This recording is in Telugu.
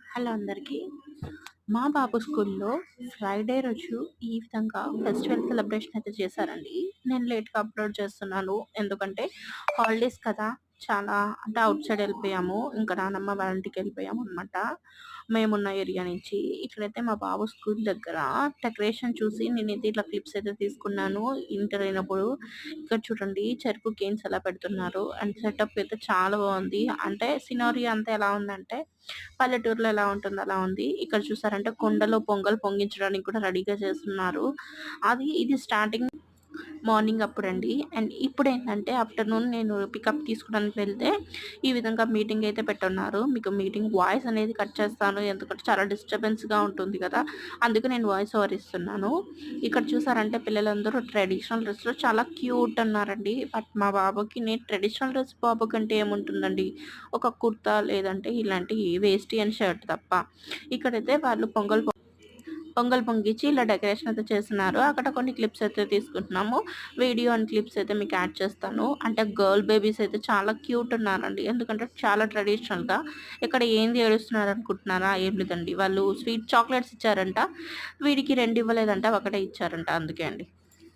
హలో అందరికీ. మా బాబు స్కూల్లో ఫ్రైడే రోజు ఈ విధంగా ఫెస్టివల్ సెలబ్రేషన్ అయితే చేశారండి. నేను లేట్‌గా అప్‌లోడ్ చేస్తున్నాను. ఎందుకంటే హాలిడేస్ కదా! చాలా అంటే ఔట్ సైడ్ ఎళ్ళిపోయాము. ఇంకా నానమ్మ వాళ్ళ ఇంటికెళ్ళిపోయామనమాట. మేమున్న ఏరియా నుంచి. ఇక్కడైతే మా బాబు స్కూల్ దగ్గర డెకరేషన్ చూసి నేనైతే ఇట్లా క్లిప్స్ అయితే తీసుకున్నాను ఇంటర్ అయినప్పుడు. ఇక్కడ చూడండి చెరుకు కేన్స్ ఎలా పెడుతున్నారు. అండ్ సెటప్ అయితే చాలా బావుంది. అంటే సినారియో అంతా ఎలా ఉందంటే పల్లెటూరులో ఎలా ఉంటుందో అలా ఉంది. ఇక్కడ చూసారంటే కుండలో పొంగల్ పొంగించడానికి కూడా రెడీగా చేస్తున్నారు. ఇది స్టార్టింగ్ మార్నింగ్ అప్పుడండి. అండ్ ఇప్పుడేంటంటే ఆఫ్టర్‌నూన్ నేను పికప్ తీసుకోవడానికి వెళ్తే ఈ విధంగా మీటింగ్ అయితే పెట్టున్నారు. మీకు మీటింగ్ వాయిస్ అనేది కట్ చేస్తాను. ఎందుకంటే చాలా డిస్టర్బెన్స్‌గా ఉంటుంది కదా! అందుకే నేను వాయిస్ ఓవర్ ఇస్తున్నాను. ఇక్కడ చూసారంటే పిల్లలందరూ ట్రెడిషనల్ డ్రెస్‌లో చాలా క్యూట్ ఉన్నారండి. బట్ మా బాబుకి నేను ట్రెడిషనల్ డ్రెస్ బాబు కంటే ఏముంటుందండి. ఒక కుర్తా లేదంటే ఇలాంటి వేస్టీ అండ్ షర్ట్ తప్ప. ఇక్కడైతే వాళ్ళు పొంగల్ పొంగిచ్చి ఇలా డెకరేషన్ అయితే చేస్తున్నారు. అక్కడ కొన్ని క్లిప్స్ అయితే తీసుకుంటున్నాము. వీడియో అండ్ క్లిప్స్ అయితే మీకు యాడ్ చేస్తాను. అంటే గర్ల్ బేబీస్ అయితే చాలా క్యూట్ ఉన్నారండి. ఎందుకంటే చాలా ట్రెడిషనల్‌గా. ఇక్కడ ఏంది ఏడుస్తున్నారనుకుంటున్నారా? ఏం లేదండి. వాళ్ళు స్వీట్ చాక్లెట్స్ ఇచ్చారంట. వీడికి 2 ఇవ్వలేదంట. ఒకటే ఇచ్చారంట. అందుకే అండి.